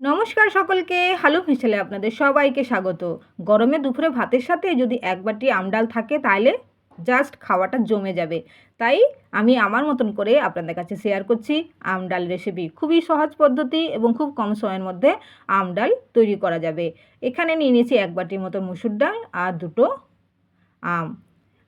নমস্কার সকলকে। হ্যালো মিশেলে আপনাদের সবাইকে স্বাগত। গরমে দুপুরে ভাতের সাথে যদি এক বাটি আমডাল থাকে তাহলে জাস্ট খাওয়াটা জমে যাবে। তাই আমি আমার মতন করে আপনাদের কাছে শেয়ার করছি আমডাল রেসিপি। খুবই সহজ পদ্ধতি এবং খুব কম সময়ের মধ্যে আমডাল তৈরি করা যাবে। এখানে নিয়ে নিয়েছি এক বাটির মতো মুসুর ডাল আর দুটো আম।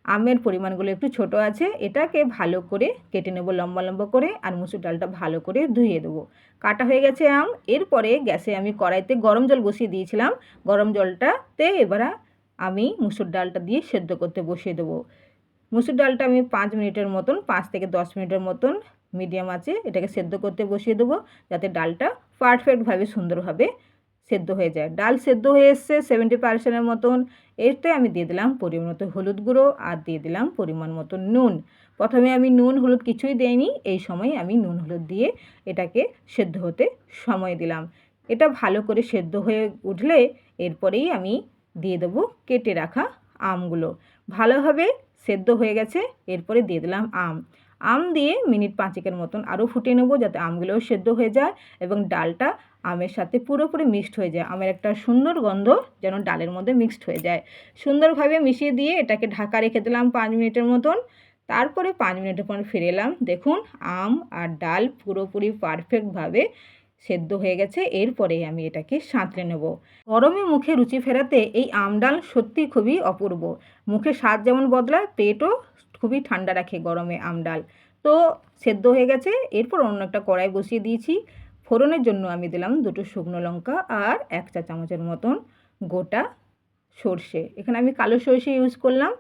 আমের পরিমাণগুলো একটু ছোট আছে। এটাকে ভালো করে কেটে নেব লম্বা লম্বা করে, আর মুসুর ডালটা ভালো করে ধুয়ে দেবো। কাটা হয়ে গেছে আম। এরপরে গ্যাসে আমি কড়াইতে গরম জল বসিয়ে দিয়েছিলাম। গরম জলটাতে এবার আমি মুসুর ডালটা দিয়ে সেদ্ধ করতে বসিয়ে দেবো। মুসুর ডালটা আমি 5 মিনিটের মতন, 5 থেকে 10 মিনিটের মতন মিডিয়াম আঁচে এটাকে সেদ্ধ করতে বসিয়ে দেবো, যাতে ডালটা পারফেক্টভাবে সুন্দরভাবে সেদ্ধ হয়ে যায়। ডাল সেদ্ধ হয়ে এসছে 70% মতন। এতে আমি দিয়ে দিলাম পরিমাণ মতো হলুদ গুঁড়ো আর দিয়ে দিলাম পরিমাণ মতো নুন। প্রথমে আমি নুন হলুদ কিছুই দেইনি, এই সময় আমি নুন হলুদ দিয়ে এটাকে সেদ্ধ হতে সময় দিলাম। এটা ভালো করে সেদ্ধ হয়ে উঠলে এরপরেই আমি দিয়ে দেবো কেটে রাখা আমগুলো। ভালোভাবে সেদ্ধ হয়ে গেছে, এরপরে দিয়ে দিলাম আম। আম দিয়ে মিনিট 5 মতন আরও ফুটিয়ে নেবো, যাতে আমগুলোও সেদ্ধ হয়ে যায় এবং ডালটা আমের সাথে পুরোপুরি মিক্সড হয়ে যায়। আমের একটা সুন্দর গন্ধ যেন ডালের মধ্যে মিক্সড হয়ে যায়। সুন্দরভাবে মিশিয়ে দিয়ে এটাকে ঢাকা রেখে দিলাম 5 মিনিটের মতন। তারপরে 5 মিনিটের পর ফিরে এলাম। দেখুন আম আর ডাল পুরোপুরি পারফেক্টভাবে সেদ্ধ হয়ে গেছে। এরপরে আমি এটাকে সাঁতলে নেব। গরমে মুখে রুচি ফেরাতে এই আম ডাল সত্যি খুবই অপূর্ব। মুখে স্বাদ যেমন বদলায়, পেটও খুবই ঠান্ডা রাখে গরমে আম ডাল। তো সেদ্ধ হয়ে গেছে। এরপর অন্য একটা কড়াই বসিয়ে দিয়েছি। ফোড়নের জন্য আমি দিলাম 2টো শুকনো লঙ্কা আর 1 চা চামচের মতন গোটা সর্ষে। এখানে আমি কালো সর্ষে ইউজ করলাম।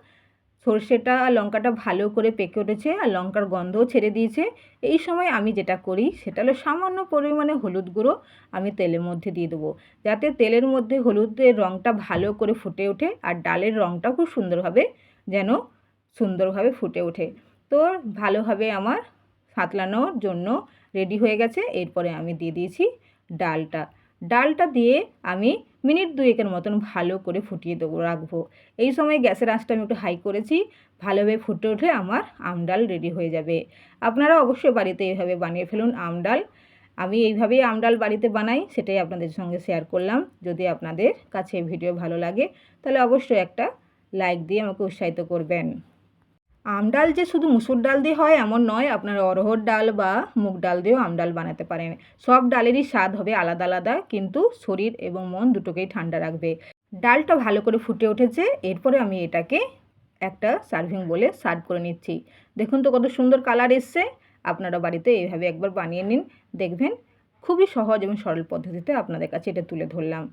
সর্ষেটা লঙ্কাটা ভালো করে পেকে উঠেছে আর লঙ্কার গন্ধও ছেড়ে দিয়েছে। এই সময় আমি যেটা করি সেটা হলো সামান্য পরিমাণে হলুদ গুঁড়ো আমি তেলের মধ্যে দিয়ে দেবো, যাতে তেলের মধ্যে হলুদের রঙটা ভালো করে ফুটে ওঠে আর ডালের রঙটা খুব সুন্দরভাবে ফুটে ওঠে। তো ভালোভাবে আমার সাঁতলানোর জন্য রেডি হয়ে গেছে। এরপরে আমি দিয়ে দিয়েছি ডালটা দিয়ে আমি মিনিট 2 মতন ভালো করে ফুটিয়ে রাখবো। এই সময় গ্যাসের আঁচটা আমি একটু হাই করেছি। ভালোভাবে ফুটে উঠে আমার আমডাল রেডি হয়ে যাবে। আপনারা অবশ্যই বাড়িতে এইভাবে বানিয়ে ফেলুন আমডাল। আমি এইভাবেই আমডাল বাড়িতে বানাই, সেটাই আপনাদের সঙ্গে শেয়ার করলাম। যদি আপনাদের কাছে ভিডিও ভালো লাগে তাহলে অবশ্যই একটা লাইক দিয়ে আমাকে উৎসাহিত করবেন। আমডাল যে শুধু মুসুর ডাল দিয়ে হয় এমন নয়, আপনারা অরহর ডাল বা মুগ ডাল দিয়েও আমডাল বানাতে পারেন। সব ডালেরই স্বাদ হবে আলাদা আলাদা, কিন্তু শরীর এবং মন দুটোকেই ঠান্ডা রাখবে। ডালটা ভালো করে ফুটে উঠেছে। এরপরে আমি এটাকে একটা সার্ভিং বলে সার্ভ করে নিচ্ছি। দেখুন তো কত সুন্দর কালার এসছে। আপনারা বাড়িতে এইভাবে একবার বানিয়ে নিন, দেখবেন খুবই সহজ এবং সরল পদ্ধতিতে আপনাদের কাছে এটা তুলে ধরলাম।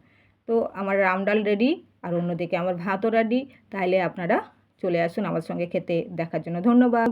তো আমার আমডাল রেডি, আর অন্যদিকে আমার ভাতও রেডি। তাহলে আপনারা চলে আসুন আমার সঙ্গে খেতে। দেখার জন্য ধন্যবাদ।